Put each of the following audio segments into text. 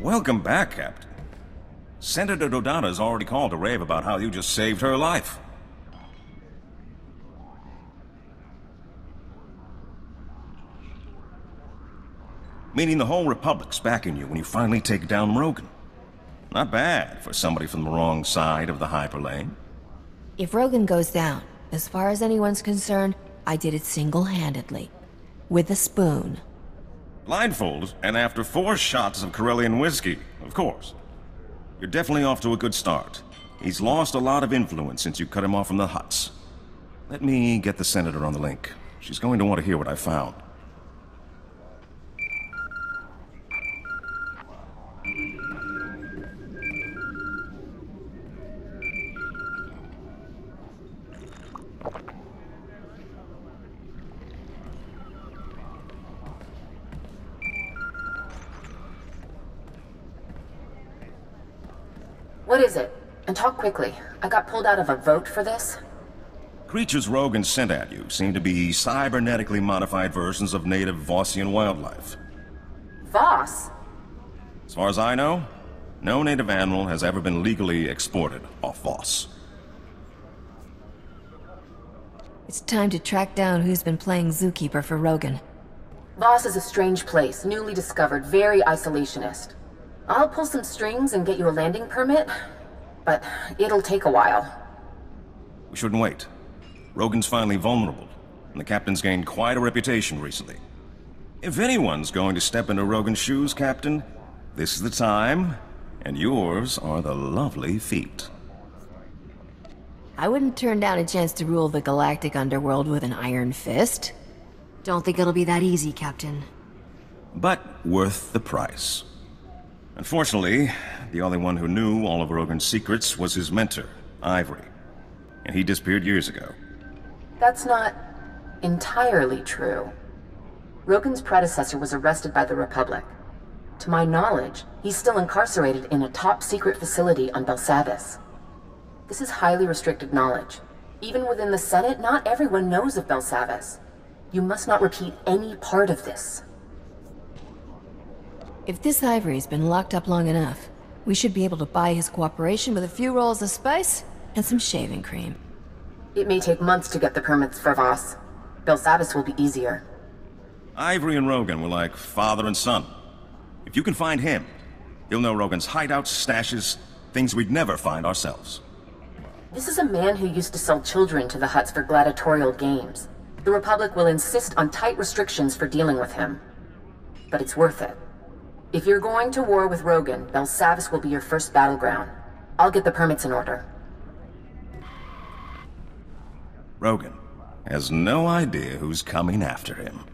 Welcome back, Captain. Senator Dodada's already called to rave about how you just saved her life. Meaning the whole Republic's backing you when you finally take down Rogun. Not bad for somebody from the wrong side of the hyperlane. If Rogun goes down, as far as anyone's concerned, I did it single-handedly. With a spoon. Blindfolded, and after 4 shots of Corellian whiskey, of course. You're definitely off to a good start. He's lost a lot of influence since you cut him off from the huts. Let me get the Senator on the link. She's going to want to hear what I found. What is it? And talk quickly. I got pulled out of a vote for this. Creatures Rogun sent at you seem to be cybernetically modified versions of native Vossian wildlife. Voss? As far as I know, no native animal has ever been legally exported off Voss. It's time to track down who's been playing zookeeper for Rogun. Voss is a strange place, newly discovered, very isolationist. I'll pull some strings and get you a landing permit, but it'll take a while. We shouldn't wait. Rogun's finally vulnerable, and the Captain's gained quite a reputation recently. If anyone's going to step into Rogun's shoes, Captain, this is the time, and yours are the lovely feet. I wouldn't turn down a chance to rule the galactic underworld with an iron fist. Don't think it'll be that easy, Captain. But worth the price. Unfortunately, the only one who knew all of Rogun's secrets was his mentor, Ivory. And he disappeared years ago. That's not entirely true. Rogun's predecessor was arrested by the Republic. To my knowledge, he's still incarcerated in a top-secret facility on Belsavis. This is highly restricted knowledge. Even within the Senate, not everyone knows of Belsavis. You must not repeat any part of this. If this Ivory's been locked up long enough, we should be able to buy his cooperation with a few rolls of spice and some shaving cream. It may take months to get the permits for Voss. Belsavis will be easier. Ivory and Rogun were like father and son. If you can find him, you'll know Rogun's hideouts, stashes, things we'd never find ourselves. This is a man who used to sell children to the huts for gladiatorial games. The Republic will insist on tight restrictions for dealing with him. But it's worth it. If you're going to war with Rogun, Belsavis will be your first battleground. I'll get the permits in order. Rogun has no idea who's coming after him.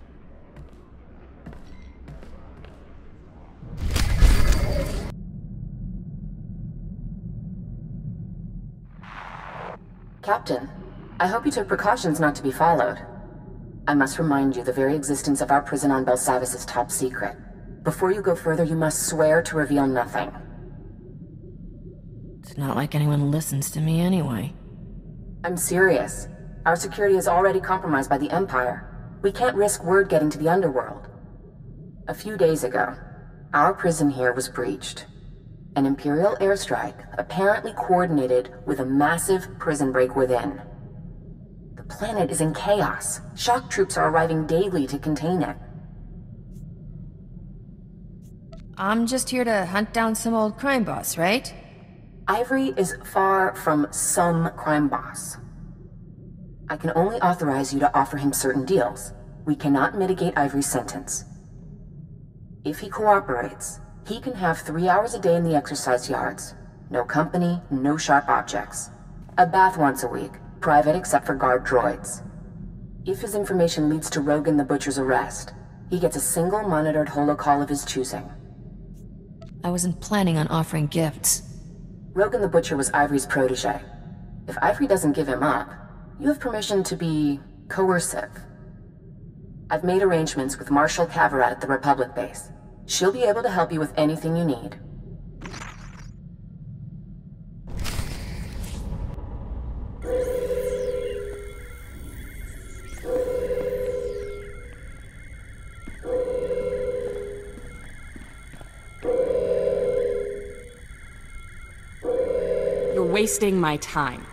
Captain, I hope you took precautions not to be followed. I must remind you the very existence of our prison on Belsavis is top secret. Before you go further, you must swear to reveal nothing. It's not like anyone listens to me anyway. I'm serious. Our security is already compromised by the Empire. We can't risk word getting to the underworld. A few days ago, our prison here was breached. An Imperial airstrike, apparently coordinated with a massive prison break within. The planet is in chaos. Shock troops are arriving daily to contain it. I'm just here to hunt down some old crime boss, right? Ivory is far from some crime boss. I can only authorize you to offer him certain deals. We cannot mitigate Ivory's sentence. If he cooperates, he can have 3 hours a day in the exercise yards. No company, no sharp objects. A bath once a week, private except for guard droids. If his information leads to Rogun the Butcher's arrest, he gets a single monitored holocall of his choosing. I wasn't planning on offering gifts. Rogun the Butcher was Ivory's protege. If Ivory doesn't give him up, you have permission to be coercive. I've made arrangements with Marshal Cavarat at the Republic base. She'll be able to help you with anything you need. wasting my time.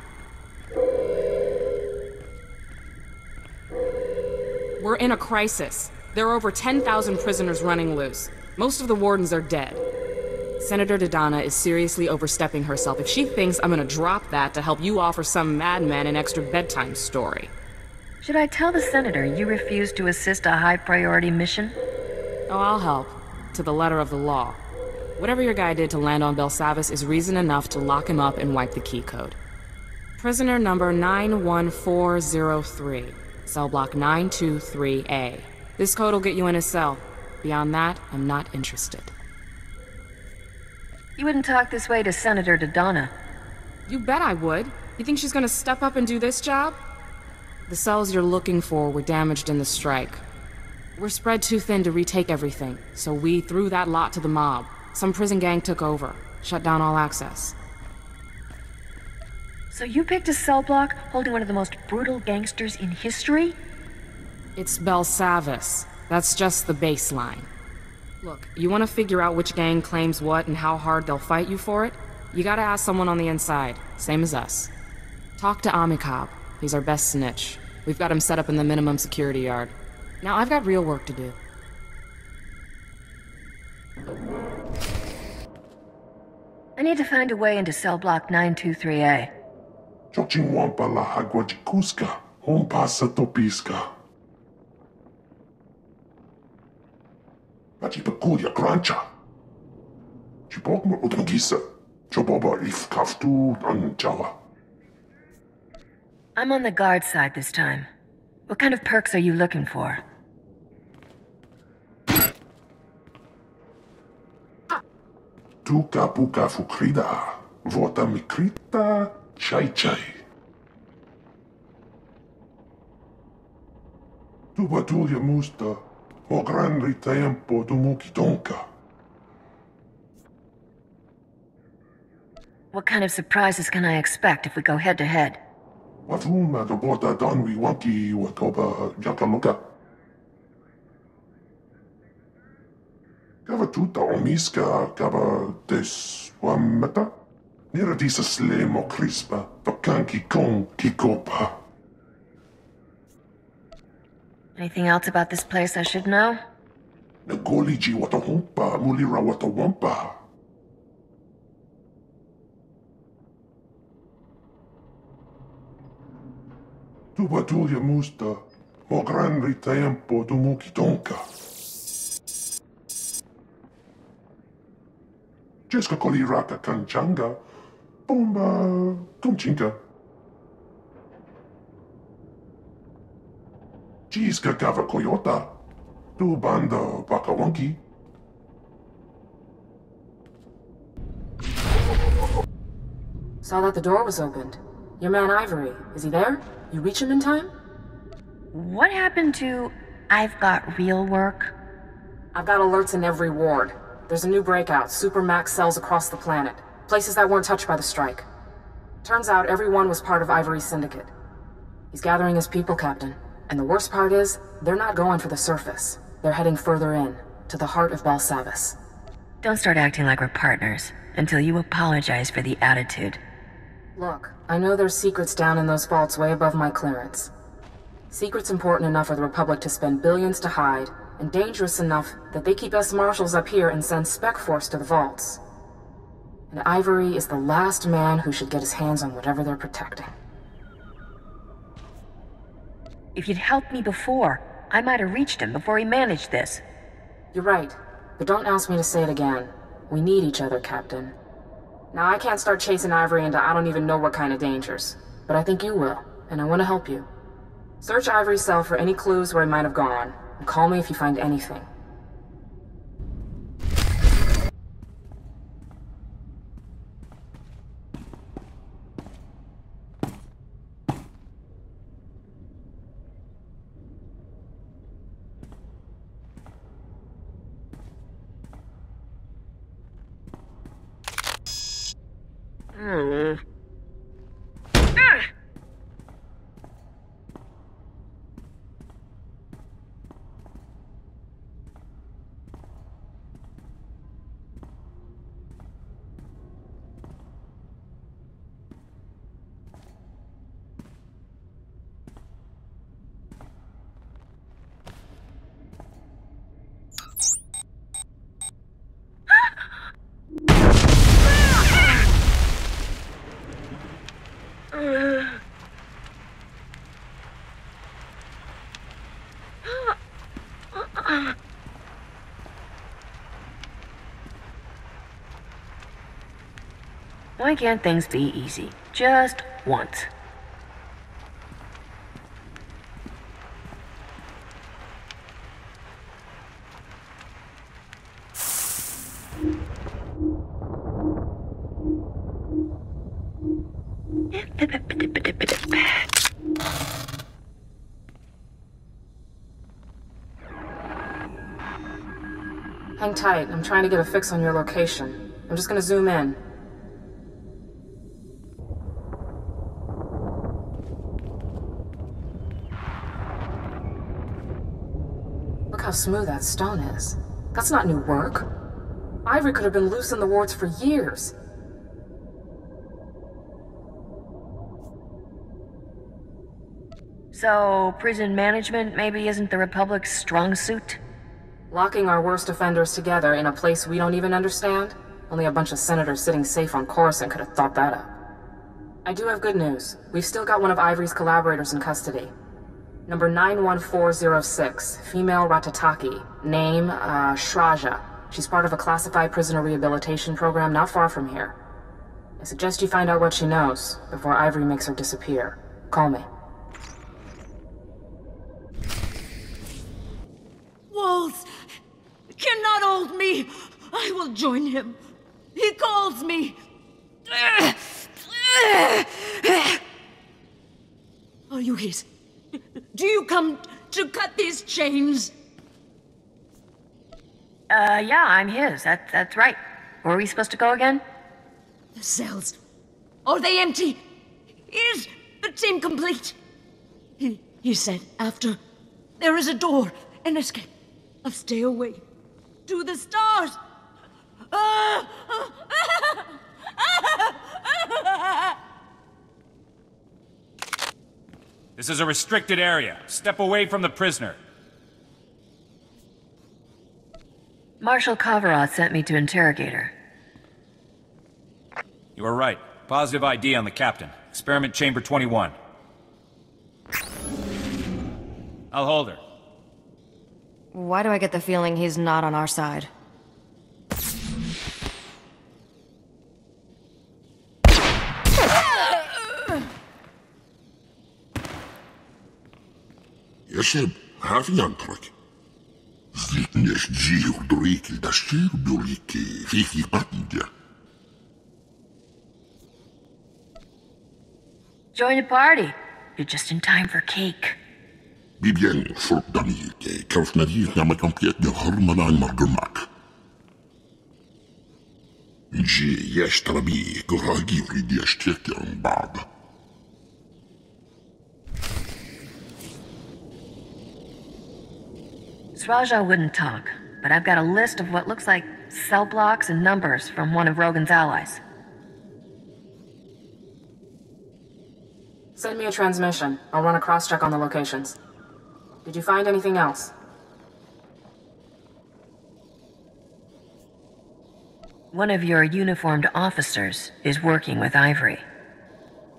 We're in a crisis. There are over 10,000 prisoners running loose. Most of the wardens are dead. Senator Dodonna is seriously overstepping herself if she thinks I'm gonna drop that to help you offer some madman an extra bedtime story. Should I tell the senator you refuse to assist a high-priority mission? Oh, I'll help. To the letter of the law. Whatever your guy did to land on Belsavis is reason enough to lock him up and wipe the key code. Prisoner number 91403, cell block 923A. This code will get you in his cell. Beyond that, I'm not interested. You wouldn't talk this way to Senator Dodonna. You bet I would. You think she's gonna step up and do this job? The cells you're looking for were damaged in the strike. We're spread too thin to retake everything, so we threw that lot to the mob. Some prison gang took over, shut down all access. So you picked a cell block holding one of the most brutal gangsters in history? It's Belsavis. That's just the baseline. Look, you want to figure out which gang claims what and how hard they'll fight you for it? You gotta ask someone on the inside, same as us. Talk to Amikab. He's our best snitch. We've got him set up in the minimum security yard. Now I've got real work to do. I need to find a way into cell block 923A. XcndWong pala hagwajikuska, pasa topiska. Pachipakulia krancha. Chipok mo utangisa. Choboba if kaftu anjawa. I'm on the guard side this time. What kind of perks are you looking for? Tuka puka fukrida. Vota mikrita chai chai. Tubatulia musta. O gran ritempo dumuki donka. What kind of surprises can I expect if we go head-to-head? Wafuma do bota donwi wanki watoba jakaluka. Gava tuta omiska gava des wamata. Nera disa slemo crispa, tokanki kon kikopa. Anything else about this place I should know? Nagoliji watahumpa, mulira watawampa. Tubatulia musta, mo gran ritempo dumuki donka. Jeska koliraka kanchanga, bomba kumchinka. Jiska gava koyota, tu banda bakawanki. Saw that the door was opened. Your man Ivory, is he there? You reach him in time? What happened to I've got real work? I've got alerts in every ward. There's a new breakout, supermax cells across the planet. Places that weren't touched by the strike. Turns out everyone was part of Ivory's syndicate. He's gathering his people, Captain. And the worst part is, they're not going for the surface. They're heading further in, to the heart of Belsavis. Don't start acting like we're partners until you apologize for the attitude. Look, I know there's secrets down in those vaults way above my clearance. Secrets important enough for the Republic to spend billions to hide, and dangerous enough that they keep us marshals up here and send Spec Force to the vaults. And Ivory is the last man who should get his hands on whatever they're protecting. If you'd helped me before, I might have reached him before he managed this. You're right, but don't ask me to say it again. We need each other, Captain. Now, I can't start chasing Ivory into I don't even know what kind of dangers, but I think you will, and I want to help you. Search Ivory's cell for any clues where he might have gone, and call me if you find anything. Why can't things be easy? Just once. Hang tight. I'm trying to get a fix on your location. I'm just gonna zoom in. Look how smooth that stone is. That's not new work. Ivory could have been loose in the wards for years. So, prison management maybe isn't the Republic's strong suit? Locking our worst offenders together in a place we don't even understand? Only a bunch of senators sitting safe on Coruscant could have thought that up. I do have good news. We've still got one of Ivory's collaborators in custody. Number 91406, female Ratataki. Name, Shraja. She's part of a classified prisoner rehabilitation program not far from here. I suggest you find out what she knows before Ivory makes her disappear. Call me. Walls cannot hold me. I will join him. He calls me. Are you his? Do you come to cut these chains? Yeah, I'm his. That's right. Where are we supposed to go again? The cells. Are they empty? Is the team complete? He said after there is a door, an escape. I'll stay away. To the stars! This is a restricted area. Step away from the prisoner. Marshal Kavarov sent me to interrogate her. You were right. Positive ID on the captain. Experiment chamber 21. I'll hold her. Why do I get the feeling he's not on our side? يشب هافي ينطرك زيتنش جيو دريكي دشير بريكي فيكي قطنجة. Join the party. You're just in time for cake. بيبين فرق دميكي كرف نريك نعمل كمبيات نهرمنان مرقمك. نجي يشترى بي كراجي وريد يشتكي عن بعض. Sraja wouldn't talk, but I've got a list of what looks like cell blocks and numbers from one of Rogun's allies. Send me a transmission. I'll run a cross-check on the locations. Did you find anything else? One of your uniformed officers is working with Ivory.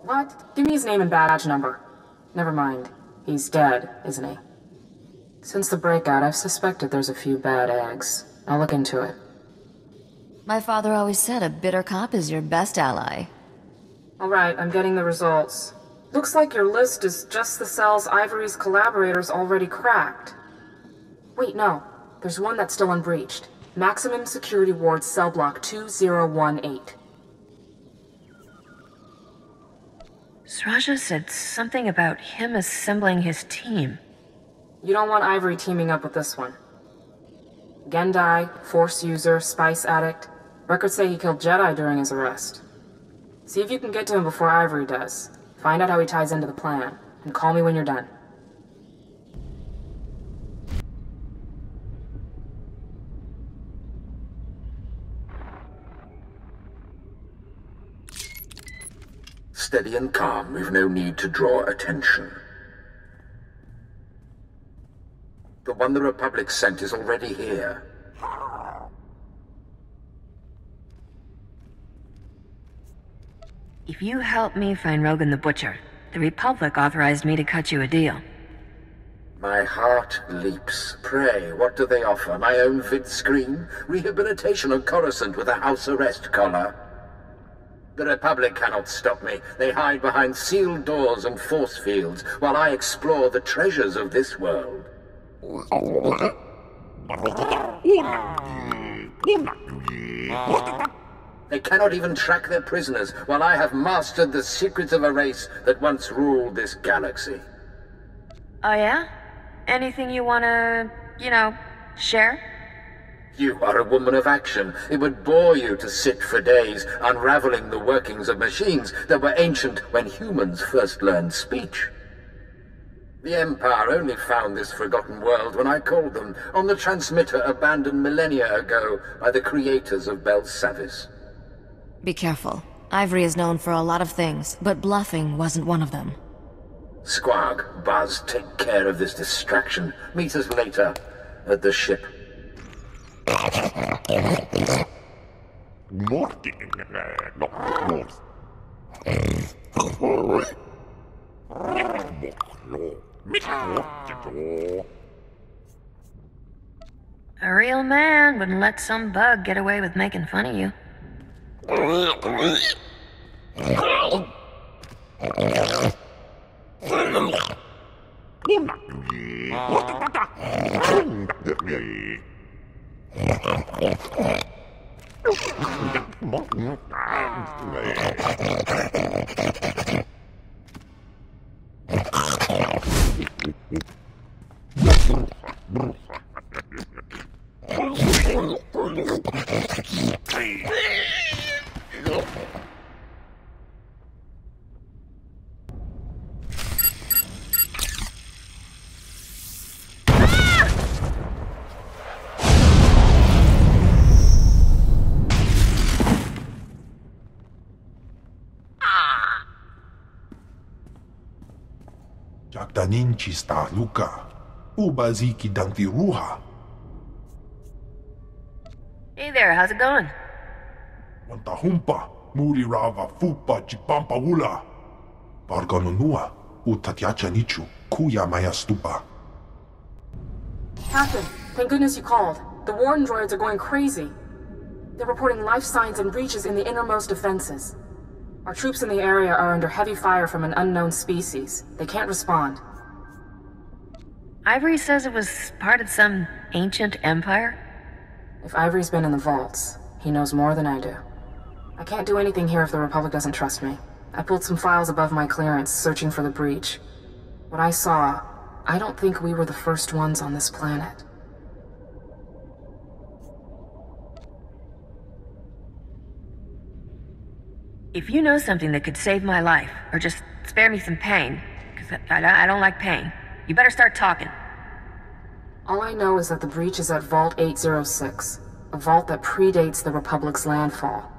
What? Give me his name and badge number. Never mind. He's dead, isn't he? Since the breakout, I've suspected there's a few bad eggs. I'll look into it. My father always said a bitter cop is your best ally. Alright, I'm getting the results. Looks like your list is just the cells Ivory's collaborators already cracked. Wait, no. There's one that's still unbreached. Maximum Security Ward Cell Block 2018. Sraja said something about him assembling his team. You don't want Ivory teaming up with this one. Gendai, Force user, spice addict. Records say he killed Jedi during his arrest. See if you can get to him before Ivory does. Find out how he ties into the plan, and call me when you're done. Steady and calm, we've no need to draw attention. The one the Republic sent is already here. If you help me find Rogun the Butcher, the Republic authorized me to cut you a deal. My heart leaps. Pray, what do they offer? My own vid screen? Rehabilitation on Coruscant with a house arrest collar? The Republic cannot stop me. They hide behind sealed doors and force fields while I explore the treasures of this world. They cannot even track their prisoners while I have mastered the secrets of a race that once ruled this galaxy. Oh yeah? Anything you wanna, share? You are a woman of action. It would bore you to sit for days unraveling the workings of machines that were ancient when humans first learned speech. The Empire only found this forgotten world when I called them on the transmitter abandoned millennia ago by the creators of Bel Savis. Be careful. Ivory is known for a lot of things, but bluffing wasn't one of them. Squawk, Buzz, take care of this distraction. Meet us later at the ship. A real man wouldn't let some bug get away with making fun of you. Jakdanin chista luka, ubaziki danti ruha. Hey there, how's it going? Wantahumpa, muri rava fupa chipampa wula. Barganonua, utatyacha nichu, kuya maya stupa. Captain, thank goodness you called. The Warden droids are going crazy. They're reporting life signs and breaches in the innermost defenses. Our troops in the area are under heavy fire from an unknown species. They can't respond. Ivory says it was part of some ancient empire? If Ivory's been in the vaults, he knows more than I do. I can't do anything here if the Republic doesn't trust me. I pulled some files above my clearance, searching for the breach. What I saw, I don't think we were the first ones on this planet. If you know something that could save my life, or just spare me some pain, because I don't like pain, you better start talking. All I know is that the breach is at Vault 806, a vault that predates the Republic's landfall.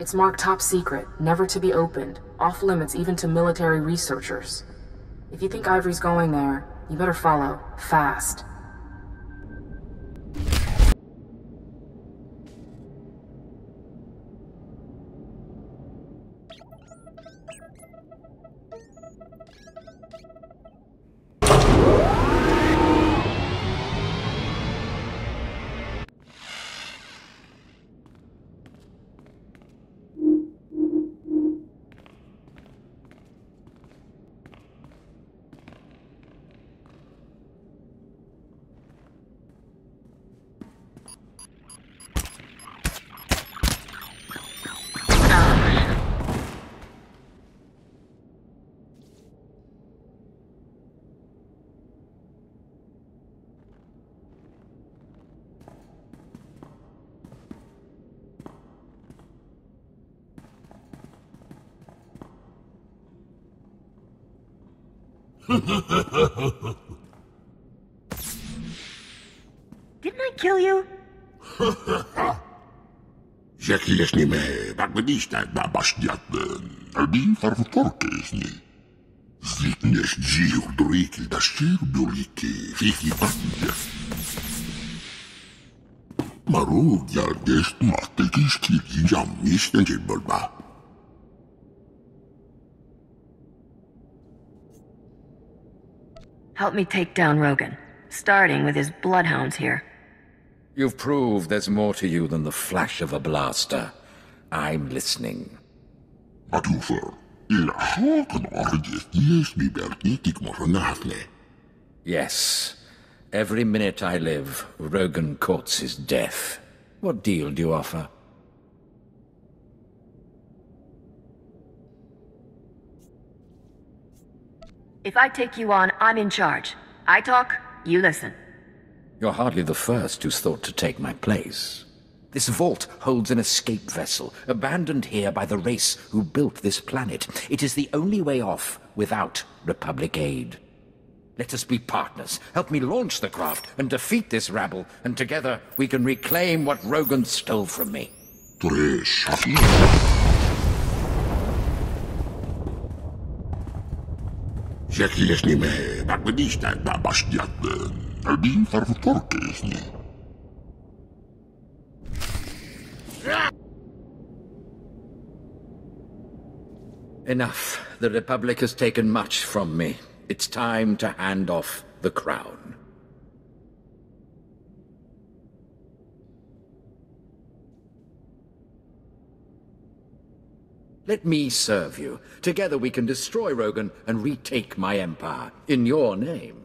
It's marked top secret, never to be opened, off limits even to military researchers. If you think Ivory's going there, you better follow, fast. Didn't I kill you? Zekilesnime, bagwedista da bastiaten, albi farfutorkesni. Zliknes dziur doriki da stirbuliki, fifi bande. Maru yaldest mahtekis kirkin jammis den jibbolba. Help me take down Rogun, starting with his bloodhounds here. You've proved there's more to you than the flash of a blaster. I'm listening. Adjufer, ilhakan arjes Yes. Every minute I live, Rogun courts his death. What deal do you offer? If I take you on, I'm in charge. I talk, you listen. You're hardly the first who's thought to take my place. This vault holds an escape vessel, abandoned here by the race who built this planet. It is the only way off without Republic aid. Let us be partners. Help me launch the craft and defeat this rabble, and together we can reclaim what Rogun stole from me. Enough. The Republic has taken much from me. It's time to hand off the crown. Let me serve you. Together we can destroy Rogun and retake my empire in your name.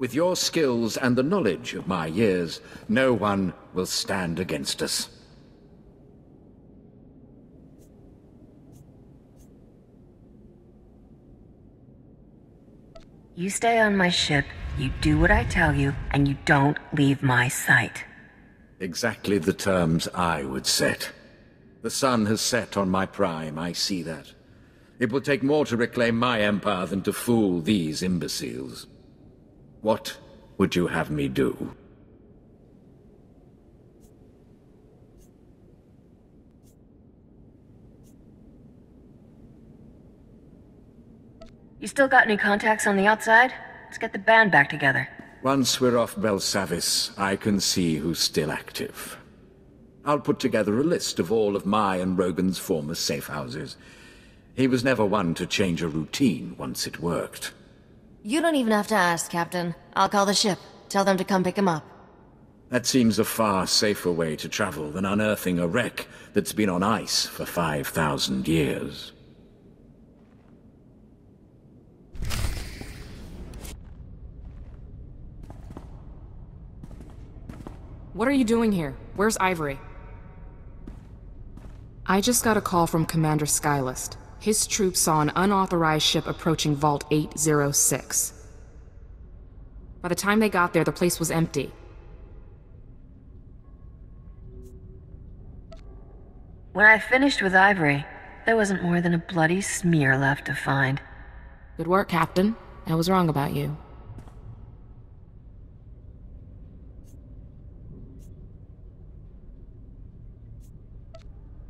With your skills and the knowledge of my years, no one will stand against us. You stay on my ship, you do what I tell you, and you don't leave my sight. Exactly the terms I would set. The sun has set on my prime, I see that. It will take more to reclaim my empire than to fool these imbeciles. What would you have me do? You still got any contacts on the outside? Let's get the band back together. Once we're off Belsavis, I can see who's still active. I'll put together a list of all of my and Rogun's former safe houses. He was never one to change a routine once it worked. You don't even have to ask, Captain. I'll call the ship. Tell them to come pick him up. That seems a far safer way to travel than unearthing a wreck that's been on ice for 5,000 years. What are you doing here? Where's Ivory? I just got a call from Commander Skylist. His troops saw an unauthorized ship approaching Vault 806. By the time they got there, the place was empty. When I finished with Ivory, there wasn't more than a bloody smear left to find. Good work, Captain. I was wrong about you.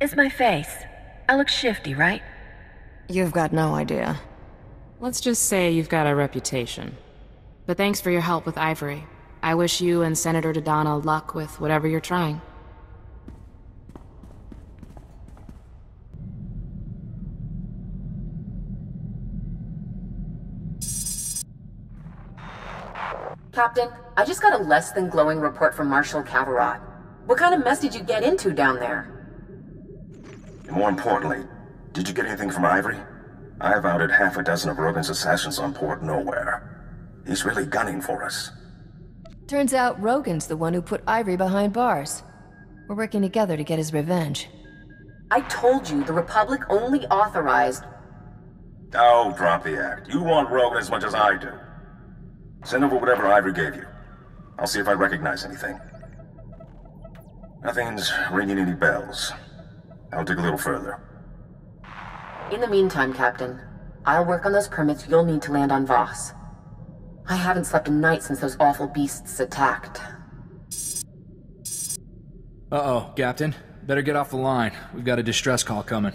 It's my face. I look shifty, right? You've got no idea. Let's just say you've got a reputation. But thanks for your help with Ivory. I wish you and Senator Dodonna luck with whatever you're trying. Captain, I just got a less than glowing report from Marshal Cavarot. What kind of mess did you get into down there? And more importantly, did you get anything from Ivory? I've outed half a dozen of Rogun's assassins on Port Nowhere. He's really gunning for us. Turns out Rogun's the one who put Ivory behind bars. We're working together to get his revenge. I told you the Republic only authorized... Oh, drop the act. You want Rogun as much as I do. Send over whatever Ivory gave you. I'll see if I recognize anything. Nothing's ringing any bells. I'll dig a little further. In the meantime, Captain, I'll work on those permits you'll need to land on Voss. I haven't slept a night since those awful beasts attacked. Uh-oh, Captain. Better get off the line. We've got a distress call coming.